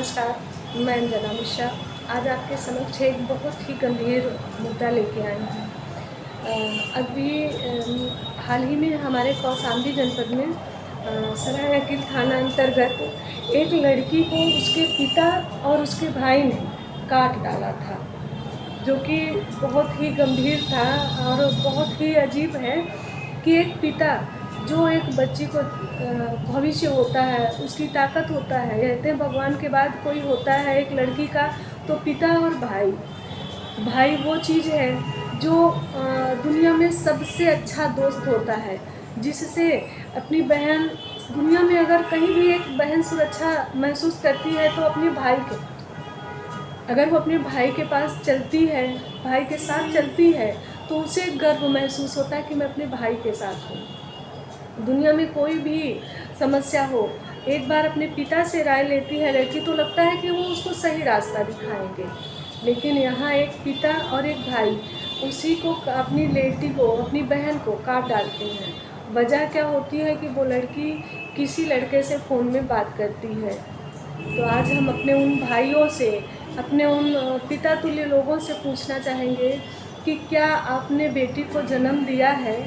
नमस्कार, मैं अंजना मिश्रा। आज आपके समक्ष एक बहुत ही गंभीर मुद्दा लेके आई हूँ। हाल ही में हमारे कौशाम्बी जनपद में सराय अकील थाना अंतर्गत एक लड़की को उसके पिता और उसके भाई ने काट डाला था, जो कि बहुत ही गंभीर था और बहुत ही अजीब है कि एक पिता जो एक बच्ची को भविष्य होता है, उसकी ताकत होता है, कहते हैं भगवान के बाद कोई होता है एक लड़की का तो पिता और भाई वो चीज़ है जो दुनिया में सबसे अच्छा दोस्त होता है, जिससे अपनी बहन दुनिया में अगर कहीं भी एक बहन सुरक्षा महसूस करती है तो अपने भाई के, अगर वो अपने भाई के पास चलती है, भाई के साथ चलती है तो उसे गर्व महसूस होता है कि मैं अपने भाई के साथ हूँ। दुनिया में कोई भी समस्या हो, एक बार अपने पिता से राय लेती है लड़की तो लगता है कि वो उसको सही रास्ता दिखाएंगे, लेकिन यहाँ एक पिता और एक भाई उसी को, अपनी बेटी को, अपनी बहन को काट डालते हैं। वजह क्या होती है कि वो लड़की किसी लड़के से फ़ोन में बात करती है। तो आज हम अपने उन भाइयों से, अपने उन पिता तुल्य लोगों से पूछना चाहेंगे कि क्या आपने बेटी को जन्म दिया है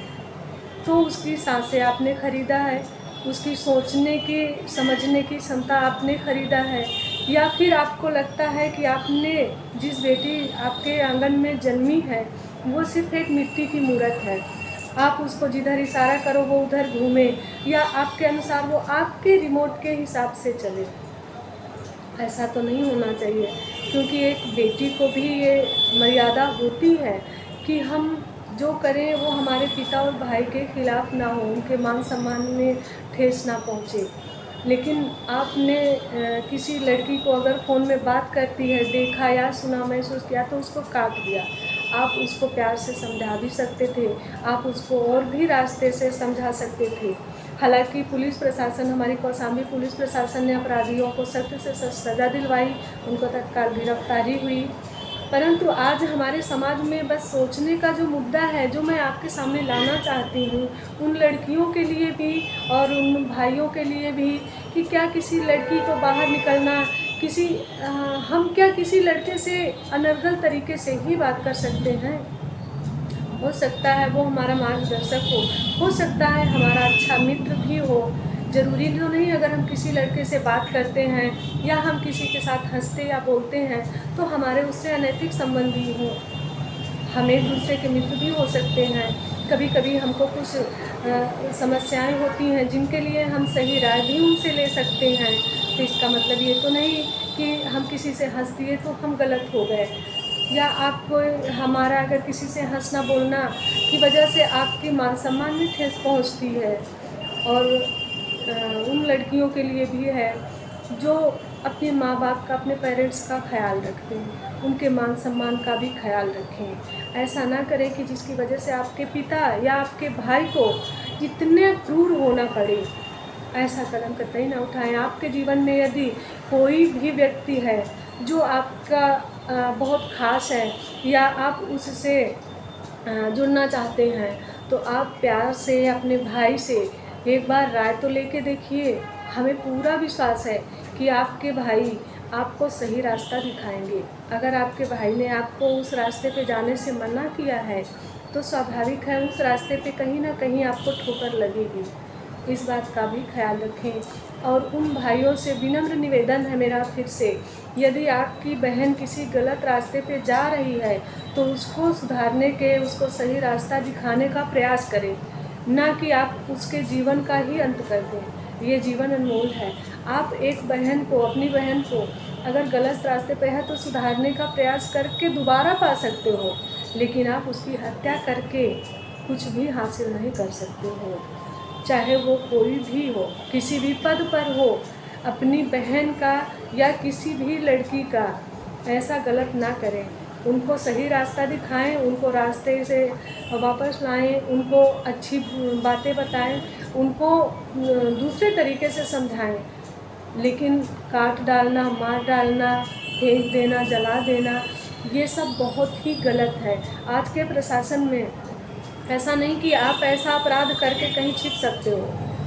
तो उसकी सांसें आपने ख़रीदा है, उसकी सोचने की, समझने की क्षमता आपने ख़रीदा है, या फिर आपको लगता है कि आपने जिस बेटी आपके आंगन में जन्मी है वो सिर्फ़ एक मिट्टी की मूर्त है, आप उसको जिधर इशारा करो वो उधर घूमे, या आपके अनुसार वो आपके रिमोट के हिसाब से चले। ऐसा तो नहीं होना चाहिए, क्योंकि एक बेटी को भी ये मर्यादा होती है कि हम जो करें वो हमारे पिता और भाई के खिलाफ़ ना हो, उनके मान सम्मान में ठेस ना पहुँचे। लेकिन आपने किसी लड़की को अगर फ़ोन में बात करती है देखा या सुना, महसूस किया तो उसको काट दिया। आप उसको प्यार से समझा भी सकते थे, आप उसको और भी रास्ते से समझा सकते थे। हालांकि पुलिस प्रशासन, हमारी कौशाम्बी पुलिस प्रशासन ने अपराधियों को सख्त से सज़ा दिलवाई, उनको तत्काल गिरफ्तारी हुई। परंतु आज हमारे समाज में बस सोचने का जो मुद्दा है, जो मैं आपके सामने लाना चाहती हूँ उन लड़कियों के लिए भी और उन भाइयों के लिए भी, कि क्या किसी लड़की को बाहर निकलना, हम क्या किसी लड़के से अनर्गल तरीके से ही बात कर सकते हैं? हो सकता है वो हमारा मार्गदर्शक हो सकता है हमारा अच्छा मित्र भी हो। ज़रूरी तो नहीं अगर हम किसी लड़के से बात करते हैं या हम किसी के साथ हंसते या बोलते हैं तो हमारे उससे अनैतिक संबंधी हों। हम एक दूसरे के मित्र भी हो सकते हैं। कभी कभी हमको कुछ समस्याएं होती हैं जिनके लिए हम सही राय भी उनसे ले सकते हैं। तो इसका मतलब ये तो नहीं कि हम किसी से हंस दिए तो हम गलत हो गए, या आपको हमारा अगर किसी से हंसना बोलना की वजह से आपके मान सम्मान में ठेस पहुंचती है। और उन लड़कियों के लिए भी है जो अपने माँ बाप का, अपने पेरेंट्स का ख्याल रखते हैं, उनके मान सम्मान का भी ख्याल रखें। ऐसा ना करें कि जिसकी वजह से आपके पिता या आपके भाई को इतने क्रूर होना पड़े। ऐसा कदम कतई ना उठाएं। आपके जीवन में यदि कोई भी व्यक्ति है जो आपका बहुत ख़ास है या आप उससे जुड़ना चाहते हैं तो आप प्यार से अपने भाई से एक बार राय तो लेके देखिए। हमें पूरा विश्वास है कि आपके भाई आपको सही रास्ता दिखाएंगे। अगर आपके भाई ने आपको उस रास्ते पे जाने से मना किया है तो स्वाभाविक है उस रास्ते पे कहीं ना कहीं आपको ठोकर लगेगी। इस बात का भी ख्याल रखें। और उन भाइयों से विनम्र निवेदन है मेरा फिर से, यदि आपकी बहन किसी गलत रास्ते पे जा रही है तो उसको सुधारने के, उसको सही रास्ता दिखाने का प्रयास करें, ना कि आप उसके जीवन का ही अंत कर दें। ये जीवन अनमोल है। आप एक बहन को, अपनी बहन को अगर गलत रास्ते पे है तो सुधारने का प्रयास करके दोबारा पा सकते हो, लेकिन आप उसकी हत्या करके कुछ भी हासिल नहीं कर सकते हो। चाहे वो कोई भी हो, किसी भी पद पर हो, अपनी बहन का या किसी भी लड़की का ऐसा गलत ना करें। उनको सही रास्ता दिखाएं, उनको रास्ते से वापस लाएं, उनको अच्छी बातें बताएं, उनको दूसरे तरीके से समझाएं। लेकिन काट डालना, मार डालना, फेंक देना, जला देना, ये सब बहुत ही गलत है। आज के प्रशासन में ऐसा नहीं कि आप ऐसा अपराध करके कहीं छिप सकते हो।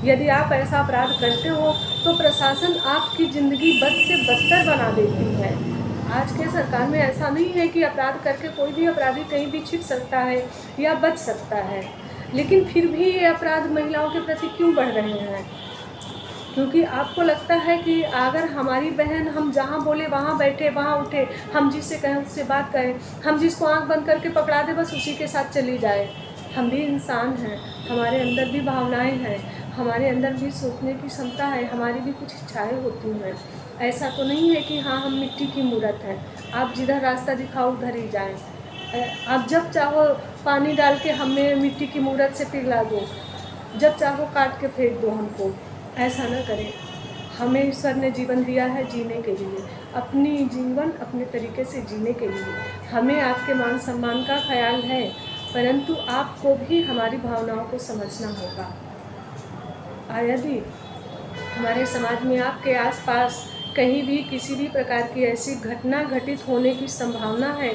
यदि आप ऐसा अपराध करते हो तो प्रशासन आपकी ज़िंदगी बद से बदतर बना देती है। आज के सरकार में ऐसा नहीं है कि अपराध करके कोई भी अपराधी कहीं भी छिप सकता है या बच सकता है, लेकिन फिर भी ये अपराध महिलाओं के प्रति क्यों बढ़ रहे हैं? क्योंकि आपको लगता है कि अगर हमारी बहन हम जहाँ बोले वहाँ बैठे वहाँ उठे, हम जिससे कहें उससे बात करें, हम जिसको आँख बंद करके पकड़ा दें बस उसी के साथ चली जाए। हम भी इंसान हैं, हमारे अंदर भी भावनाएं हैं, हमारे अंदर भी सोचने की क्षमता है, हमारी भी कुछ इच्छाएं होती हैं। ऐसा तो नहीं है कि हाँ हम मिट्टी की मूरत हैं, आप जिधर रास्ता दिखाओ उधर ही जाएँ। आप जब चाहो पानी डाल के हमें मिट्टी की मूरत से पिघला दो, जब चाहो काट के फेंक दो हमको। ऐसा न करें। हमें ईश्वर ने जीवन दिया है जीने के लिए, अपनी जीवन अपने तरीके से जीने के लिए। हमें आपके मान सम्मान का ख्याल है, परंतु आपको भी हमारी भावनाओं को समझना होगा। यदि हमारे समाज में आपके आसपास कहीं भी किसी भी प्रकार की ऐसी घटना घटित होने की संभावना है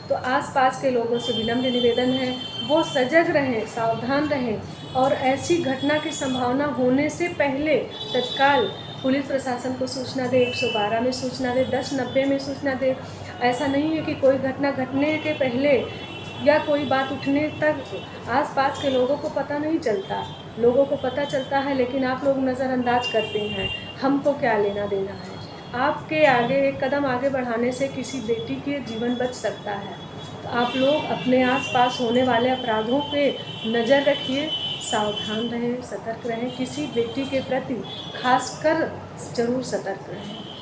तो आसपास के लोगों से विनम्र निवेदन है वो सजग रहें, सावधान रहें और ऐसी घटना की संभावना होने से पहले तत्काल पुलिस प्रशासन को सूचना दे, 112 में सूचना दे, 1090 में सूचना दे। ऐसा नहीं है कि कोई घटना घटने के पहले या कोई बात उठने तक आसपास के लोगों को पता नहीं चलता। लोगों को पता चलता है लेकिन आप लोग नज़रअंदाज करते हैं। हमको क्या लेना देना है? आपके आगे एक कदम आगे बढ़ाने से किसी बेटी के जीवन बच सकता है। तो आप लोग अपने आसपास होने वाले अपराधों पे नज़र रखिए, सावधान रहें, सतर्क रहें। किसी बेटी के प्रति खासकर ज़रूर सतर्क रहें।